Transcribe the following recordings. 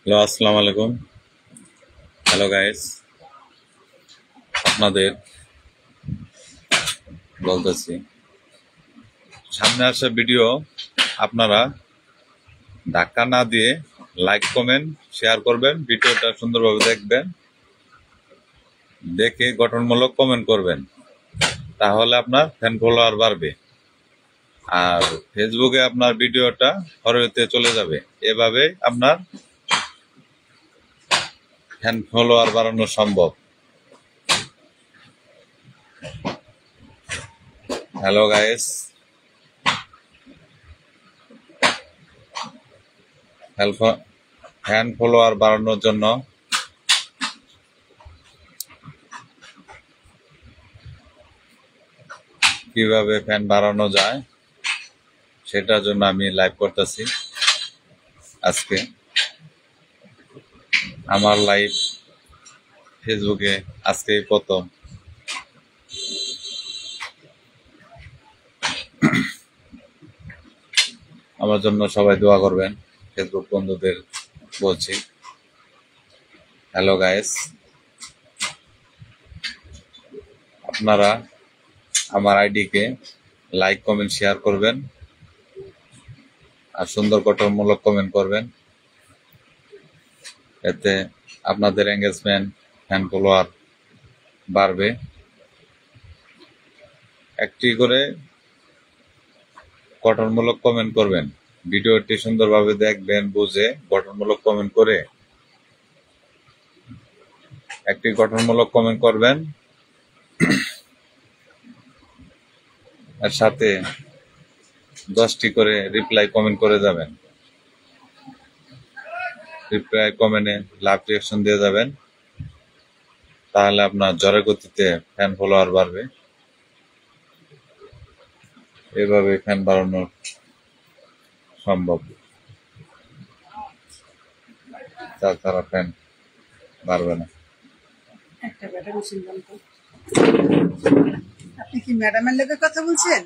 Hello, আসসালামু আলাইকুম। Hello guys, আপনাদের বলতেছি সামনে আসা ভিডিও আপনারা ধাক্কা না দিয়ে লাইক কমেন্ট শেয়ার করবেন, ভিডিওটা সুন্দরভাবে দেখবেন, দেখে গঠনমূলক কমেন্ট করবেন, তাহলে আপনার ফ্যান ফলোয়ার বাড়বে আর ফেসবুকে আপনার ভিডিওটা ফরওয়ার্ডে চলে যাবে। এভাবে আপনার ফ্যান ফলোয়ার বাড়ানো সম্ভব। হ্যালো গাইস, ফ্যান ফলোয়ার বাড়ানোর জন্য কিভাবে ফ্যান বাড়ানো যায় সেটার জন্য আমি লাইভ করতেছি আজকে। আমার লাইভ ফেসবুকে আজকে প্রথম। আমার জন্য সবাই দোয়া করবেন, ফেসবুক বন্ধুদের বলছি। হ্যালো গাইস, আপনারা আমার আইডিকে লাইক কমেন্ট শেয়ার করবেন আর সুন্দর গঠনমূলক কমেন্ট করবেন, এতে আপনাদের এঙ্গেজমেন্ট ফ্যান ফলোয়ার বাড়বে। একটি করে গঠনমূলক কমেন্ট করবেন, ভিডিওটি সুন্দরভাবে দেখবেন, বুঝে গঠনমূলক কমেন্ট করে একটি গঠনমূলক কমেন্ট করবেন, আর সাথে 10টি করে রিপ্লাই কমেন্ট করে যাবেন। রিপ্লাই কমেন্টে লাভ রিঅ্যাকশন দিয়ে যাবেন, তাহলে আপনার ঝড়ের গতিতে ফ্যান ফলোয়ার বাড়বে। এভাবে ফ্যান বাড়ানো সম্ভব, তাছাড়া ফ্যান বাড়বে না। আপনি কি ম্যাডামের লোকের কথা বলছেন?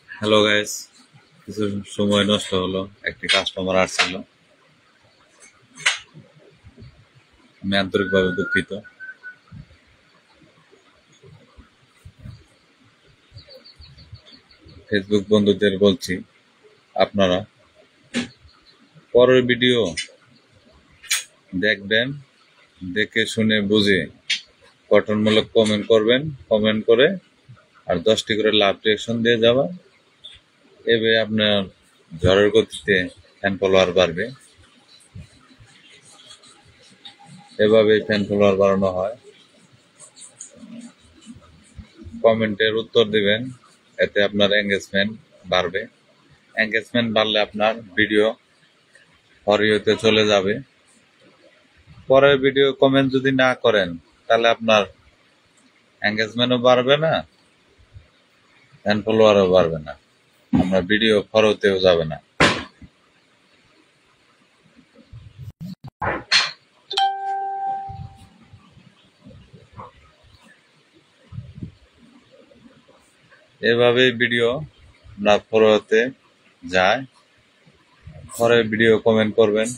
হ্যালো গাইস, কিছু সময় নষ্ট হলো, একটি কাস্টমার আসছিল, আমি আন্তরিকভাবে দুঃখিত। ফেসবুক বন্ধুদের বলছি, আপনারা পরের ভিডিও দেখবেন, দেখে শুনে বুঝে গঠনমূলক কমেন্ট করবেন, কমেন্ট করে আর 10টি করে লাভ রিঅ্যাকশন দিয়ে যাওয়া। এভাবে আপনার ঝড়ের গতিতে ফ্যান ফলোয়ার বাড়বে। এভাবেই ফ্যান ফলোয়ার বাড়ানো হয়। কমেন্টের উত্তর দিবেন, এতে আপনার এঙ্গেজমেন্ট বাড়বে। এঙ্গেজমেন্ট বাড়লে আপনার ভিডিও ফরওয়ার্ডে চলে যাবে। পরের ভিডিও কমেন্ট যদি না করেন, তাহলে আপনার এঙ্গেজমেন্টও বাড়বে না, ফ্যান ফলোয়ারও বাড়বে না, আপনার ভিডিও ফরওয়ার্ডেও যাবে না। এভাবেই ভিডিও আপনার ফরওয়ার্ডে যায়। পরের ভিডিও কমেন্ট করবেন।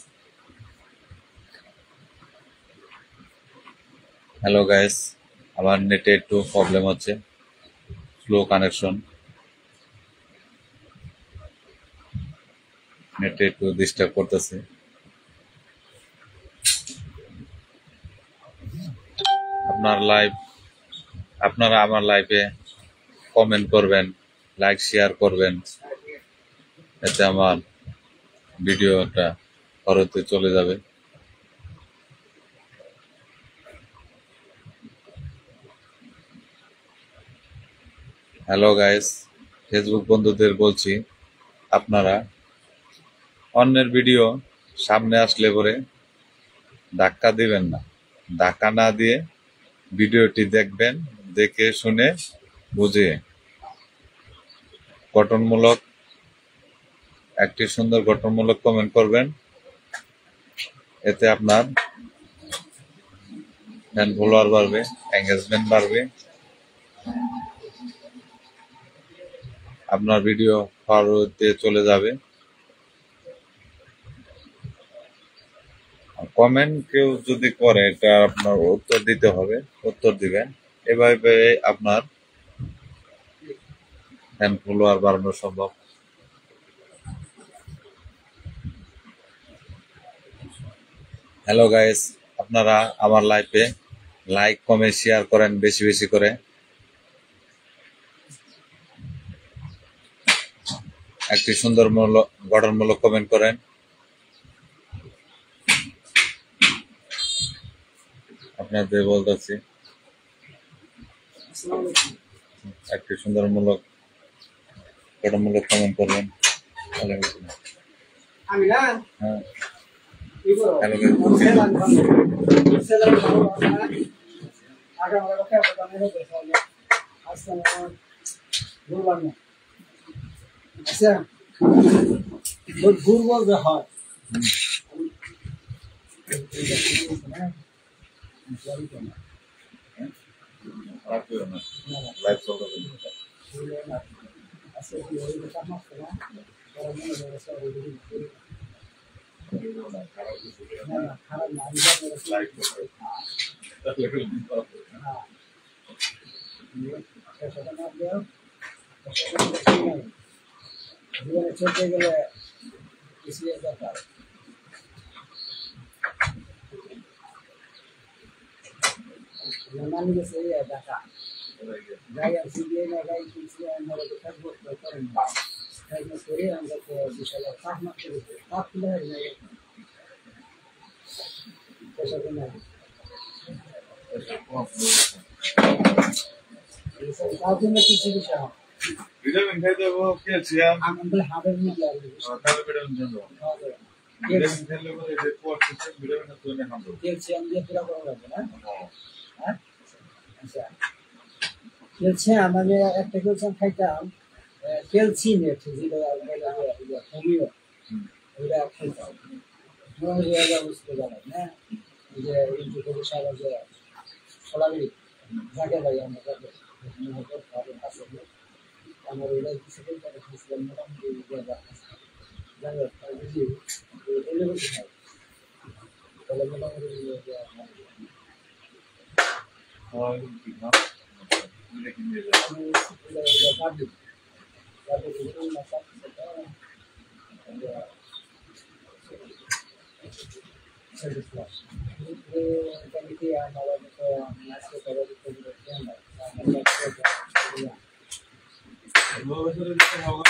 হ্যালো গাইস, আমার নেটে একটু প্রবলেম হচ্ছে, স্লো কানেকশন, নেটে একটু ডিস্টার্ব করতেছে। আপনারা আমার লাইভে কমেন্ট করবেন, লাইক শেয়ার করবেন, এতে আমার ভিডিওটা ফরওয়ার্ডে চলে যাবে। হ্যালো গাইস, ফেসবুক বন্ধুদের বলছি, আপনারা অন্যের ভিডিও সামনে আসলে পরে ধাক্কা দিবেন না, ধাক্কা না দিয়ে ভিডিওটি দেখবেন, দেখে শুনে বুঝিয়ে গঠনমূলক একটি সুন্দর গঠনমূলক কমেন্ট করবেন। এতে আপনার ফ্যান ফলোয়ার বাড়বে, এঙ্গেজমেন্ট বাড়বে, আপনার ভিডিও ফরওয়ার্ডে চলে যাবে। কমেন্ট কেউ যদি করে এটা আপনার উত্তর দিতে হবে, উত্তর দিবেন। এভাবে আপনার ফ্যান ফলোয়ার বাড়ানো সম্ভব। হ্যালো গাইস, আপনারা আমার লাইভে লাইক কমেন্ট শেয়ার করেন বেশি বেশি করে। একটি সুন্দর গঠনমূলক কমেন্ট করেন। আপনাদের বলতেছি একটি সুন্দরমূলক গঠনমূলক কমেন্ট করবেন। আমি না হ্যাঁ, কি করব হ্যালো সেলাম ভালো না আগে আমার কাছে কথা নেই তো আজকে বললাম না আচ্ছা ভুল বলতে হয় লাইভ চলবে। আচ্ছা কি হইল কামাস না বড় মনে ব্যবস্থা হইল না খারাপ না আমি যা লাইভ চলবে। হ্যাঁ সেটা না দেও জীবনে চলতে গেলে কিছু দরকার নানি গেছে ঢাকা গাই আর সিবিআই না গাই কিছু আমরা তো থাকবো করেন না তাই না করে আমরা তো বিশাল কাজ না করে কাজ খুলে নাই পয়সা তো নাই তার জন্য কিছু বিষয় ভিটামিন খাইতে হবে ক্যালসিয়াম, আমাদের হাতের মধ্যে লাগে তাহলে ভিটামিন জানো। ভিটামিন খেলে পরে যে কোয়ার সিস্টেম ভিটামিনের জন্য হামলো। ক্যালসিয়াম দিয়ে পুরো করা লাগে না হ্যাঁ আচ্ছা ক্যালসিয়াম মানে একটা ক্যালসিয়াম খাইতাম ক্যালসিনেট যেটা হোমিও ওটা খাইতাম মনে বুঝতে পারেন না যে ইন্দ্র সারা যে সলাবি জাগে ভাই আমরা যাকে আমার ওইটা কিছু করতে পারছিলাম মোটামুটি জাগে বুঝি বলে বলতে হয় তাহলে মোটামুটি হয় কি না লেকিন দিয়ে আমি বছরে দিতে হবে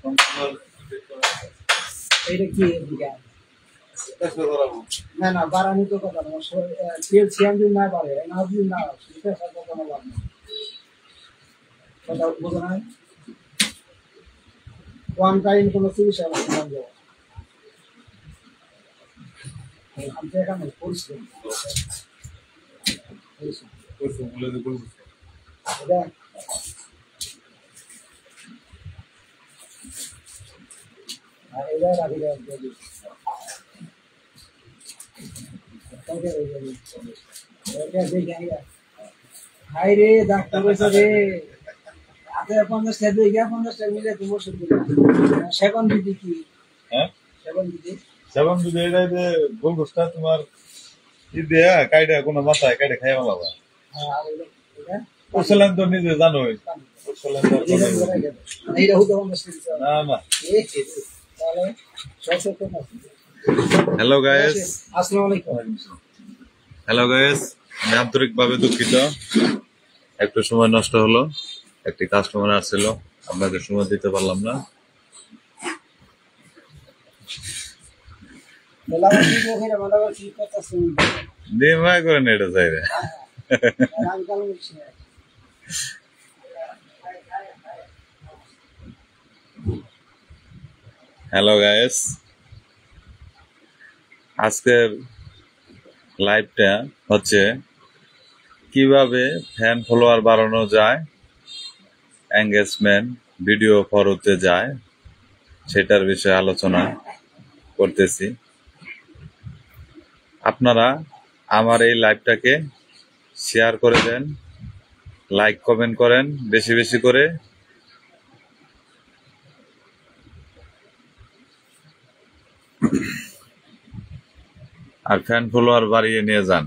সম্পূর্ণ এইটা কি না না বাড়ানি তো কথা না ক্যালসিয়াম যদি না বাড়ে এনার্জি না সেটা কথা না লাভ নেই কথা বোঝা নাই ওয়ান টাইম কোনো চিকিৎসা করতে পারবো আমি এখানে পরিশ্রম এটা আর এটা রাখি দেয় হাই রে ডাক্তার বলছে রে হাতে 50 টাকা দিয়ে 50 টাকা মিলে তুমি ওষুধ দিলে সেকন্ড দিদি কি হ্যাঁ সেকন্ড দিদি সেবন যদি এটা যে গোলগোসটা তোমার ই দেয়া কাইডা কোনো মাথায় কাইডা খাইয়া লাগা আর এটা ওসলান তো নিজে জানোই ওসলান তো এইটা হতো 50 টাকা না না। তাহলে 600 টাকা হ্যালো গাইস, আসসালামু আলাইকুম হ্যালো গাইস, আমি আন্তরিকভাবে দুঃখিত, একটু সময় নষ্ট হলো। একটি কাস্টমার আসছিল, আপনাদের সময় দিতে পারলাম না। মেলাবার কি করে মেলাবার কি কথা শুনি দিয়ে মায় করেন এটা চাইরে। আমি কাল বলছি হ্যালো গাইস, আজকের লাইভটা হচ্ছে কিভাবে ফ্যান ফলোয়ার বাড়ানো যায়, এঙ্গেজমেন্ট ভিডিও ফলোতে যায়, সেটার বিষয়ে আলোচনা করতেছি। আপনারা আমার এই লাইভটাকে শেয়ার করে দেন, লাইক কমেন্ট করেন বেশি বেশি করে। আর ফ্যান ফলোয়ার বাড়িয়ে নিয়ে যান।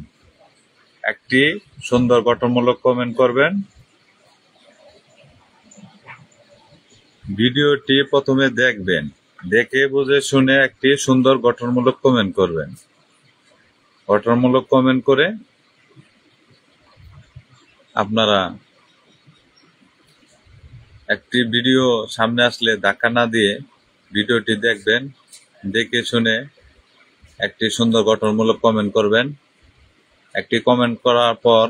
একটি সুন্দর গঠনমূলক কমেন্ট করবেন। ভিডিওটি প্রথমে দেখবেন, দেখে বুঝে শুনে একটি সুন্দর গঠনমূলক কমেন্ট করবেন। গঠনমূলক কমেন্ট করে আপনারা একটি ভিডিও সামনে আসলে ধাক্কা না দিয়ে ভিডিওটি দেখবেন, দেখে শুনে একটি সুন্দর গঠনমূলক কমেন্ট করবেন। একটি কমেন্ট করার পর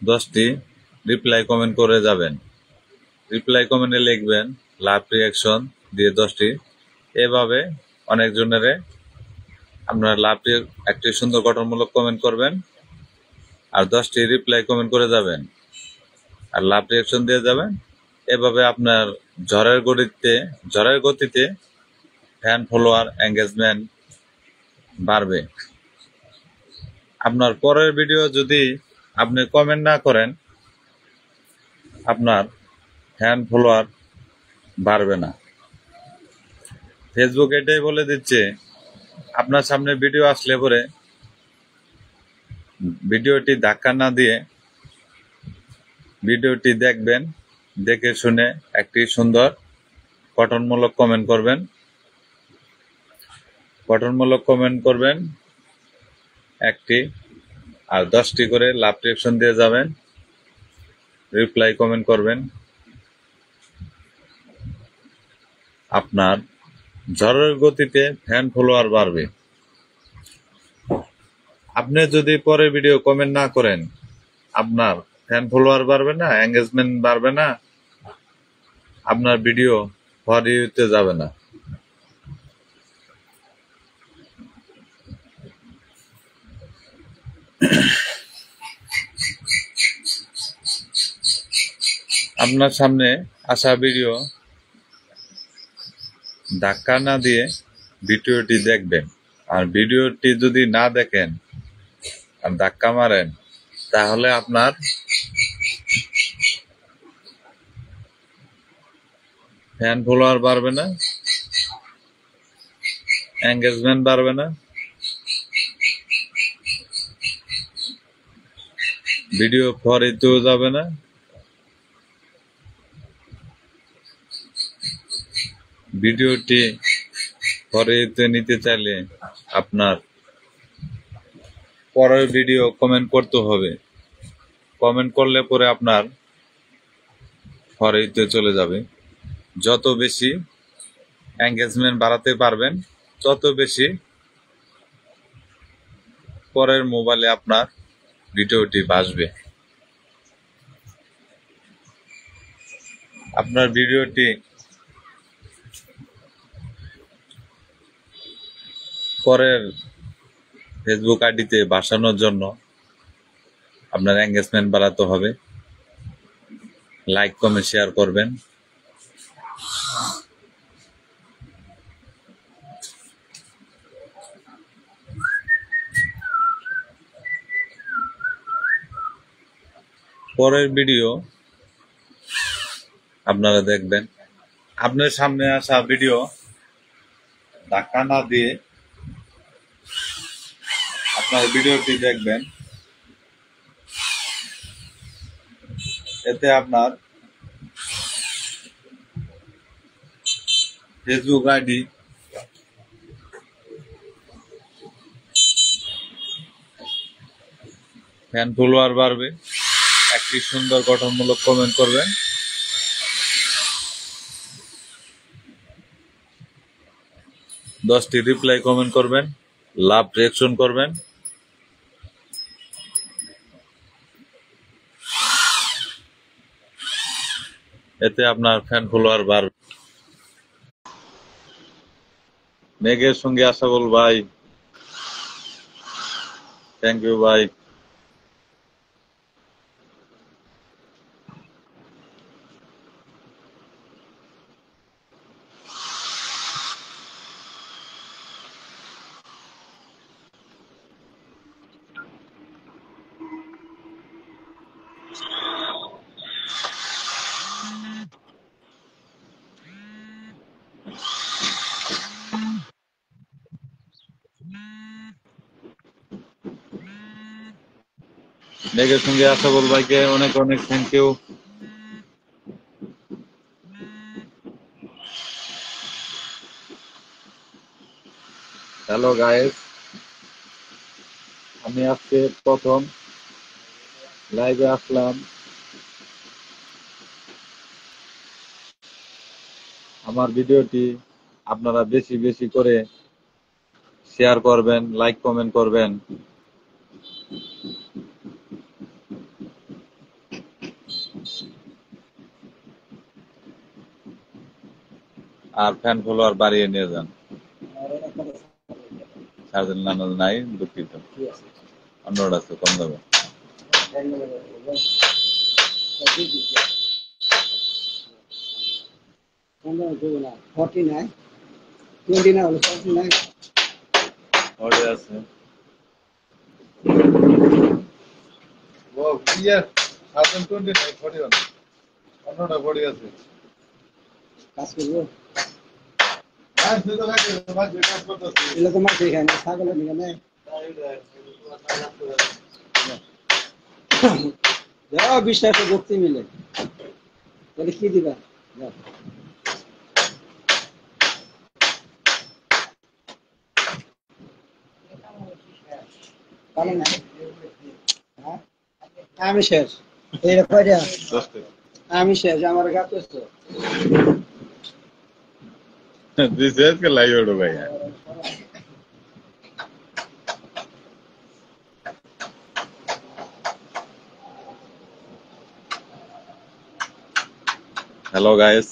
10টি রিপ্লাই কমেন্ট করে যাবেন। রিপ্লাই কমেন্টে লিখবেন লাভ রিয়াকশন দিয়ে 10টি। এভাবে অনেকজনের আপনারা লাভ একটি সুন্দর গঠনমূলক কমেন্ট করবেন আর 10টি রিপ্লাই কমেন্ট করে যাবেন আর লাভ রিয়াকশন দিয়ে যাবেন। এভাবে আপনার ঝড়ের গতিতে ফ্যান ফলোয়ার এঙ্গেজমেন্ট বাড়বে। আপনার পরের ভিডিও যদি আপনি কমেন্ট না করেন, আপনার ফ্যান ফলোয়ার বাড়বে না। ফেসবুক এটাই বলে দিচ্ছে, আপনার সামনে ভিডিও আসলে পরে ভিডিওটি ধাক্কা না দিয়ে ভিডিওটি দেখবেন, দেখে শুনে একটি সুন্দর গঠনমূলক কমেন্ট করবেন। গঠনমূলক কমেন্ট করবেন একটি, আর 10টি করে লাভ রিয়াকশন দিয়ে যাবেন, রিপ্লাই কমেন্ট করবেন। আপনার ঝড়ের গতিতে ফ্যান ফলোয়ার বাড়বে। আপনি যদি পরে ভিডিও কমেন্ট না করেন, আপনার ফ্যান ফলোয়ার বাড়বে না, এঙ্গেজমেন্ট বাড়বে না, আপনার ভিডিও ফর ইউতে যাবে না। আপনার সামনে আসা ভিডিও ধাক্কা না দিয়ে ভিডিওটি দেখবেন। আর ভিডিওটি যদি না দেখেন আর ধাক্কা মারেন, তাহলে আপনার ফ্যান ফলোয়ার বাড়বে না, এঙ্গেজমেন্ট বাড়বে না, ভিডিও ফর ইউতেও যাবে না। ভিডিওটি ফর ইউতে নিতে চাইলে আপনার পরের ভিডিও কমেন্ট করতে হবে। কমেন্ট করলে পরে আপনার ফর ইউতে চলে যাবে। যত বেশি এঙ্গেজমেন্ট বাড়াতে পারবেন, তত বেশি পরের মোবাইলে আপনার ভিডিওটি বাসবে। আপনার ভিডিওটি পরের ফেসবুক আইডিতে বাসানোর জন্য আপনার এঙ্গেজমেন্ট বাড়াতে হবে। লাইক কমেন্ট শেয়ার করবেন। পরের ভিডিও আপনারা দেখবেন। আপনার সামনে আসা ভিডিও ধাক্কা না দিয়ে আপনার ভিডিওটি দেখবেন। এতে আপনার ফেসবুক আইডি ফ্যান ফলোয়ার বাড়বে। একটি সুন্দর গঠনমূলক কমেন্ট করবেন। দশটি রিপ্লাই কমেন্ট করবেন, লাভ রিয়াকশন করবেন। এতে আপনার ফ্যান ফলোয়ার বাড়বে। মেঘের সঙ্গে আশাবল ভাই, থ্যাংক ইউ ভাই। মেঘের সঙ্গে আশাবুল ভাইকে অনেক অনেক থ্যাংক ইউ। হ্যালো গাইস, আমি আজকে প্রথম লাইভে আসলাম। আমার ভিডিওটি আপনারা বেশি বেশি করে শেয়ার করবেন, লাইক কমেন্ট করবেন। আর ফ্যান ফলোয়ার বাড়িয়ে নিয়ে যান। সার্জেন নানো নাই, দুঃখিত। অন্যরা আছে কম দামে। ওরে আছে। ও ইয়ে সার্জেন 29 41 অন্যটা বডি আছে। কাজ করব। আর তুই তো কাজ করতেছিস। এগুলো তো মাছ এখানে ছাগলের নিয়ে নেই। যাও বিশ্বাসে ভক্তি মিলে বলে কি দিবা যাও। না আমি শেষ এই কয়টা আমি শেষ আমার গাছ তো দিস ইজ কে লাইভ ওড়ো ভাই। হ্যালো গাইস,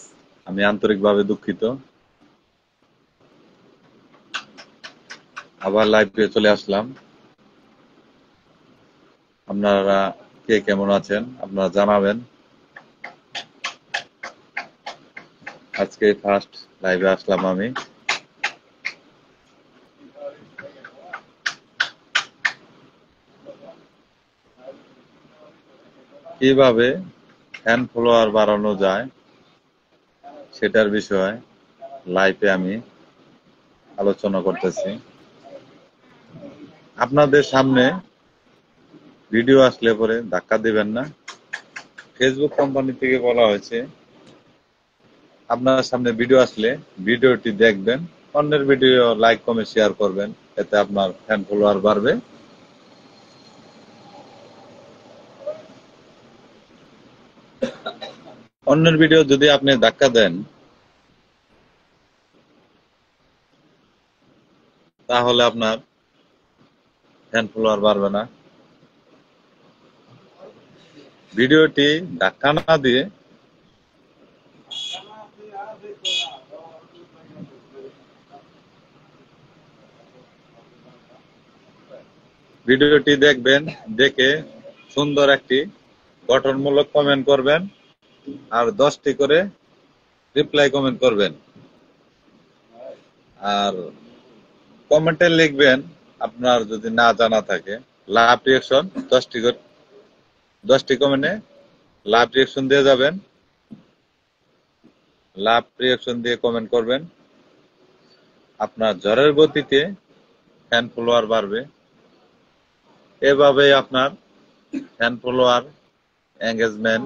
আমি আন্তরিকভাবে দুঃখিত। আবার লাইভে চলে আসলাম। আপনারা কে কেমন আছেন আপনারা জানাবেন। আজকে ফার্স্ট লাইভে আসলাম আমি। কিভাবে ফ্যান ফলোয়ার বাড়ানো যায় সেটার বিষয়ে লাইভে আমি আলোচনা করতেছি। আপনাদের সামনে ভিডিও আসলে পরে ধাক্কা দিবেন না। ফেসবুক কোম্পানি থেকে বলা হয়েছে আপনার সামনে ভিডিও আসলে ভিডিওটি দেখবেন, অন্যের ভিডিও লাইক কমেন্ট শেয়ার করবেন, এতে আপনার ফ্যান ফলোয়ার বাড়বে। অন্যের ভিডিও যদি আপনি ধাক্কা দেন তাহলে আপনার ফ্যান ফলোয়ার বাড়বে না। ভিডিওটি ধাক্কা না দিয়ে ভিডিওটি দেখবেন, দেখে সুন্দর একটি গঠনমূলক কমেন্ট করবেন আর 10টি করে রিপ্লাই কমেন্ট করবেন। আর কমেন্টে লিখবেন আপনার যদি না জানা থাকে লাভ রিঅ্যাকশন 10টি কমেন্টে লাভ রিঅ্যাকশন দিয়ে যাবেন। লাভ রিঅ্যাকশন দিয়ে কমেন্ট করবেন। আপনার ঝড়ের গতিতে ফ্যান ফলোয়ার বাড়বে। এভাবেই আপনার ফ্যান ফলোয়ার এঙ্গেজমেন্ট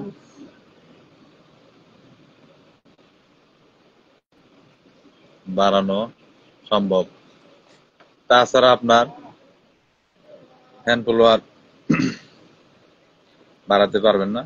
বাড়ানো সম্ভব। তাছাড়া আপনার ফ্যান ফলোয়ার বাড়াতে পারবেন না।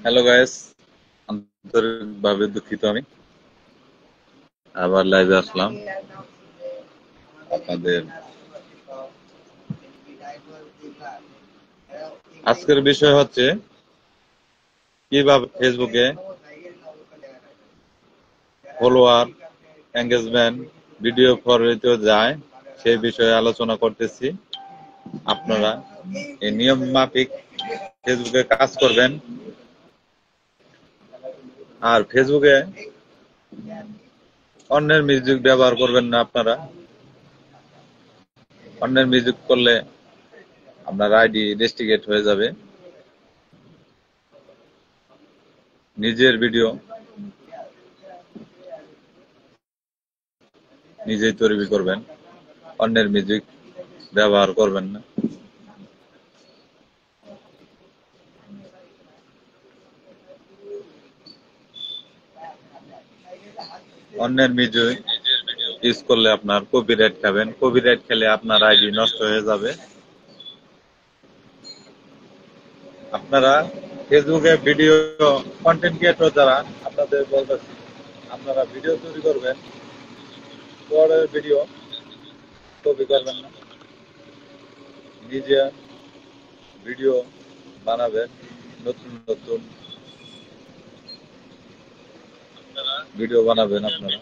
হ্যালো গাইস, আন্তরিকভাবে দুঃখিত আমি আবার লাইভে আসলাম। আপনাদের আজকের বিষয় হচ্ছে কিভাবে ফেসবুকে ফলোয়ার, এঙ্গেজমেন্ট, ভিডিও ফরওয়ার্ড যায় সেই বিষয়ে আলোচনা করতেছি। আপনারা এই নিয়ম মাফিক ফেসবুকে কাজ করবেন। আর ফেসবুকে অন্যের মিউজিক ব্যবহার করবেন না। আপনারা অন্যের মিউজিক করলে আপনার আইডি রেস্ট্রিকেট হয়ে যাবে। নিজের ভিডিও নিজেই তৈরি করবেন, অন্যের মিউজিক ব্যবহার করবেন না। অন্যের মিউজিক ইউজ করলে আপনার কপিরাইট খাবেন। কপিরাইট খেলে আপনার আইডি নষ্ট হয়ে যাবে। আপনারা ফেসবুকে ভিডিও কন্টেন্ট ক্রিয়েটর যারা, আপনাদের বলতেছি আপনারা ভিডিও তৈরি করবেন, পরে ভিডিও কপি করবেন না। নিজে ভিডিও বানাবেন, নতুন নতুন ভিডিও বানাবেন। আপনারা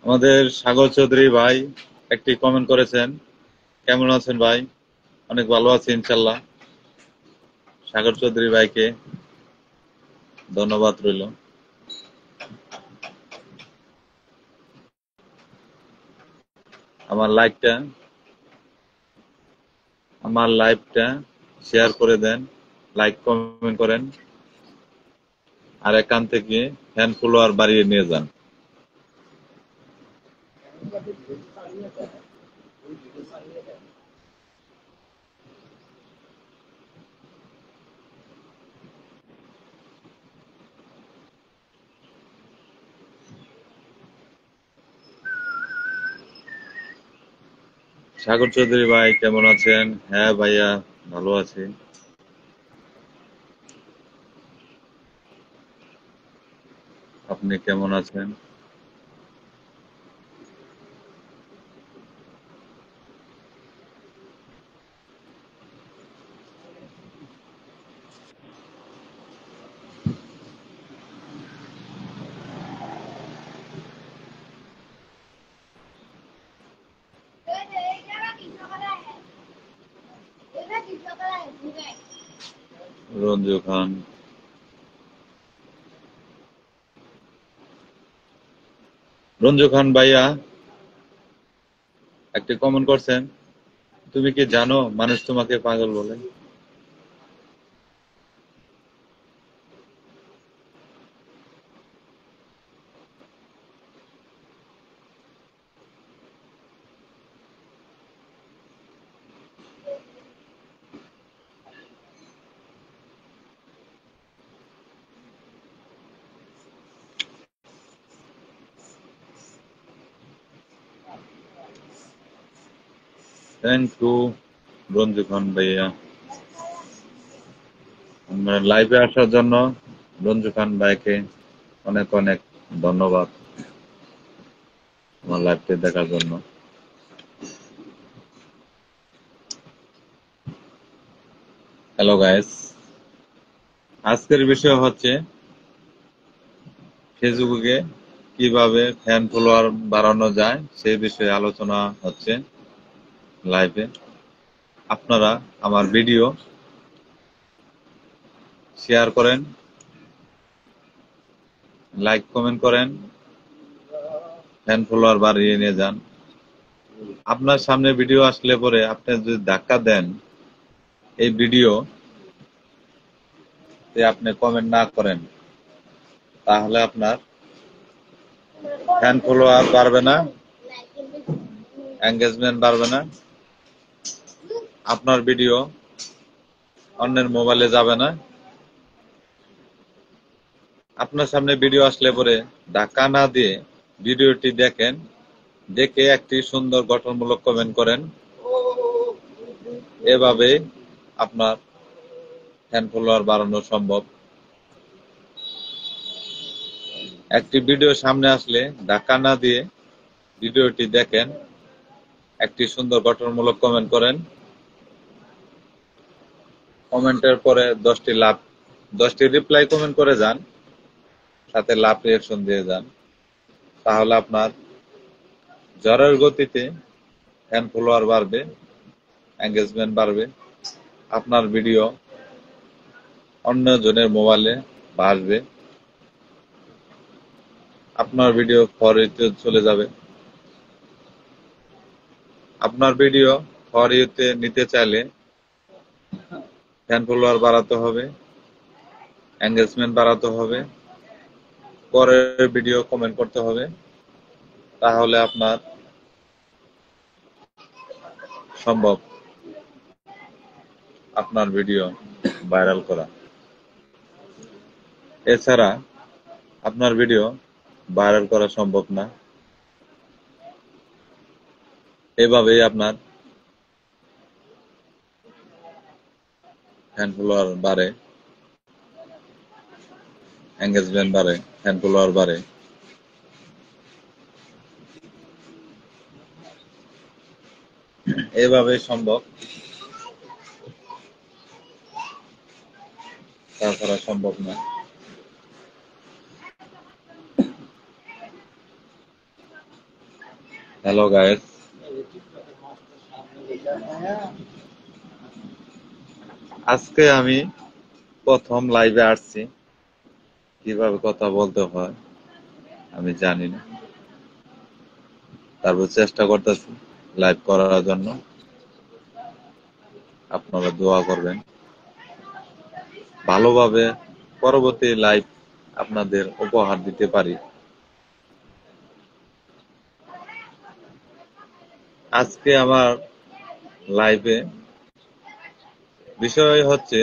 আমাদের সাগর চৌধুরী ভাই একটি কমেন্ট করেছেন, কেমন আছেন ভাই? অনেক ভালো আছি ইনশাল্লাহ। সাগর চৌধুরী ভাইকে ধন্যবাদ রইল। আমার লাইভটা শেয়ার করে দেন, লাইক কমেন্ট করেন, আর এখান থেকে ফ্যান ফলোয়ার বাড়িয়ে নিয়ে যান। সাগর চৌধুরী ভাই কেমন আছেন? হ্যাঁ ভাইয়া, ভালো আছি। আপনি কেমন আছেন? রঞ্জু খান, রঞ্জু খান ভাইয়া একটি কমেন্ট করছেন, তুমি কি জানো মানুষ তোমাকে পাগল বলে? থ্যাংক ইউ রঞ্জু খান ভাইয়া, আমার লাইভে আসার জন্য রঞ্জু খান ভাইকে অনেক অনেক ধন্যবাদ আমার লাইভটি দেখার জন্য। হ্যালো গাইস, আজকের বিষয় হচ্ছে ফেসবুকে কিভাবে ফ্যান ফলোয়ার বাড়ানো যায় সেই বিষয়ে আলোচনা হচ্ছে লাইভে। আপনারা আমার ভিডিও শেয়ার করেন, লাইক কমেন্ট করেন, ফ্যান ফলোয়ার বাড়িয়ে নিয়ে যান। আপনার সামনে ভিডিও আসলে পরে আপনি যদি ধাক্কা দেন এই ভিডিও আপনি কমেন্ট না করেন, তাহলে আপনার ফ্যান ফলোয়ার বাড়বে না, এঙ্গেজমেন্ট বাড়বে না, আপনার ভিডিও অন্যের মোবাইলে যাবে না। আপনার সামনে ভিডিও আসলে পরে ধাক্কা না দিয়ে ভিডিওটি দেখেন, দেখে একটি সুন্দর গঠনমূলক কমেন্ট করেন। এভাবে আপনার ফ্যান ফলোয়ার বাড়ানো সম্ভব। একটি ভিডিও সামনে আসলে ধাক্কা না দিয়ে ভিডিওটি দেখেন, একটি সুন্দর গঠনমূলক কমেন্ট করেন। কমেন্টের পরে 10টি রিপ্লাই কমেন্ট করে যান, সাথে লাভ রিয়াকশন দিয়ে যান। তাহলে আপনার ঝড়ের গতিতে ফ্যান ফলোয়ার বাড়বে, এঙ্গেজমেন্ট বাড়বে, আপনার ভিডিও অন্যজনের মোবাইলে ভাসবে, আপনার ভিডিও ফর ইউতে চলে যাবে। আপনার ভিডিও ফর ইউতে নিতে চাইলে ফ্যান ফলোয়ার বাড়াতে হবে, এঙ্গেজমেন্ট বাড়াতে হবে, পরের ভিডিও কমেন্ট করতে হবে। তাহলে আপনার সম্ভব আপনার ভিডিও ভাইরাল করা। এছাড়া আপনার ভিডিও ভাইরাল করা সম্ভব না। এভাবেই আপনার ফ্যান ফলোয়ার বাড়ে, এঙ্গেজমেন্ট বাড়ে, ফ্যান ফলোয়ার বাড়ে। এভাবেই সম্ভব, তাছাড়া সম্ভব না। হ্যালো গাইস, আজকে আমি প্রথম লাইভে আসছি। কিভাবে কথা বলতে হয় আমি জানি না, তারপর চেষ্টা করতেছি লাইভ করার জন্য। আপনারা দোয়া করবেন, ভালোভাবে পরবর্তী লাইভ আপনাদের উপহার দিতে পারি। আজকে আমার লাইভে বিষয় হচ্ছে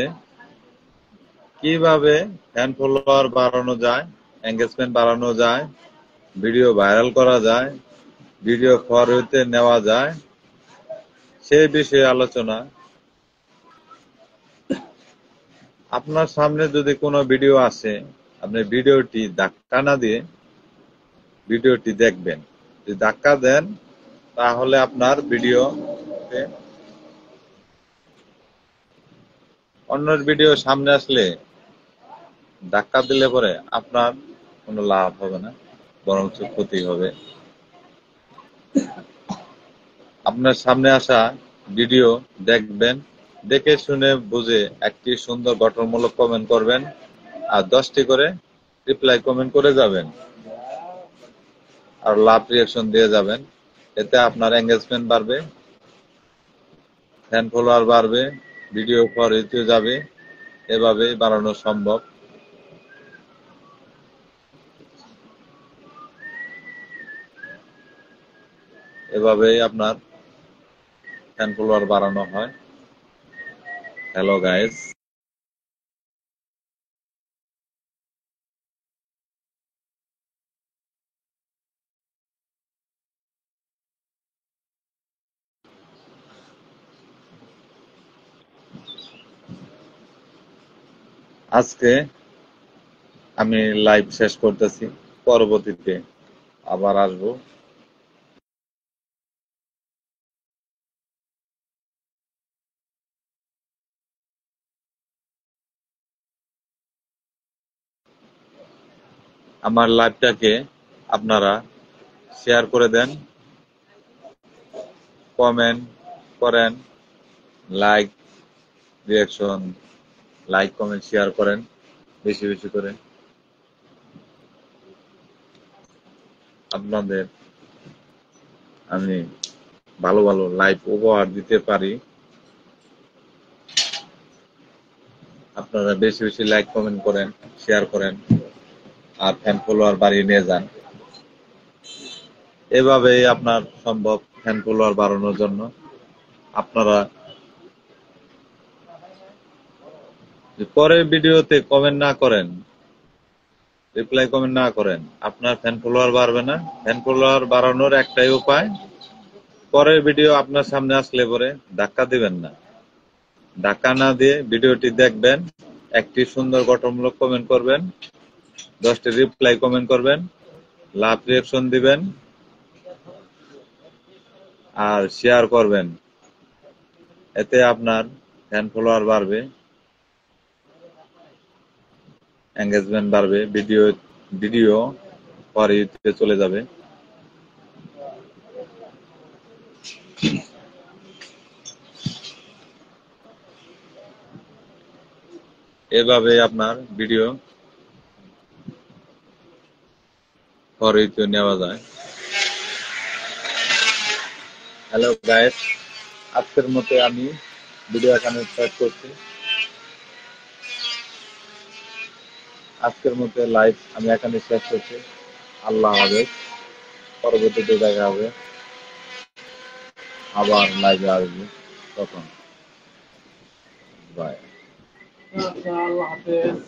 কিভাবে ফ্যান ফলোয়ার বাড়ানো যায়, এঙ্গেজমেন্ট বাড়ানো যায়, ভিডিও ভাইরাল করা যায়, ভিডিও ফর ইউতে নেওয়া যায়, সেই বিষয়ে আলোচনা। আপনার সামনে যদি কোনো ভিডিও আসে, আপনি ভিডিওটি ধাক্কা না দিয়ে ভিডিওটি দেখবেন। যদি ধাক্কা দেন তাহলে আপনার ভিডিও অন্যের ভিডিও সামনে আসলে ধাক্কা দিলে পরে আপনার কোনো লাভ হবে না, বরং ক্ষতি হবে। আপনার সামনে আসা ভিডিও দেখবেন, দেখে শুনে বুঝে একটি সুন্দর গঠনমূলক কমেন্ট করবেন, আর 10টি করে রিপ্লাই কমেন্ট করে যাবেন, আর লাভ রিয়াকশন দিয়ে যাবেন। এতে আপনার এঙ্গেজমেন্ট বাড়বে, ফ্যান ফলোয়ার বাড়বে, ভিডিও ফর ইউতে যাবে। এভাবেই বাড়ানো সম্ভব। এভাবেই আপনার ফ্যান ফলোয়ার বাড়ানো হয়। হ্যালো গাইস, আজকে আমি লাইভ শেষ করতেছি, পরবর্তীতে আবার আসবো। আমার লাইভটাকে আপনারা শেয়ার করে দেন, কমেন্ট করেন, like reaction, like comment share করেন বেশি বেশি করে। আপনাদের আমি ভালো ভালো লাইভ উপহার দিতে পারি। আপনারা বেশি বেশি লাইক কমেন্ট করেন, শেয়ার করেন, আর ফ্যান ফলোয়ার বাড়িয়ে নিয়ে যান। এভাবেই আপনার সম্ভব ফ্যান ফলোয়ার বাড়ানোর জন্য। আপনারা পরের ভিডিওতে কমেন্ট না করেন, রিপ্লাই কমেন্ট না করেন, আপনার ফ্যান ফলোয়ার বাড়বে না। ফ্যান ফলোয়ার বাড়ানোর একটাই উপায়, পরের ভিডিও আপনার সামনে আসলে পরে ধাক্কা দিবেন না। ধাক্কা না দিয়ে ভিডিওটি দেখবেন, একটি সুন্দর গঠনমূলক কমেন্ট করবেন, 10টি রিপ্লাই কমেন্ট করবেন, লাভ রিয়াকশন দিবেন আর শেয়ার করবেন। এতে আপনার ফ্যান ফলোয়ার বাড়বে, এঙ্গেজমেন্ট বাড়বে, ভিডিও পরে ইউটিউবে চলে যাবে। এভাবে আপনার ভিডিও পরে ইউটিউবে নেওয়া যায়। হ্যালো গাইস, আজকের মতো আমি ভিডিও এখানে শেষ করছি। আজকের মতো লাইভ আমি এখানে শেষ করছি। আল্লাহ হাফেজ, পরবর্তীতে দেখা হবে, আবার লাইভে আসবে তখন। বাই। আচ্ছা, আল্লাহ হাফেজ।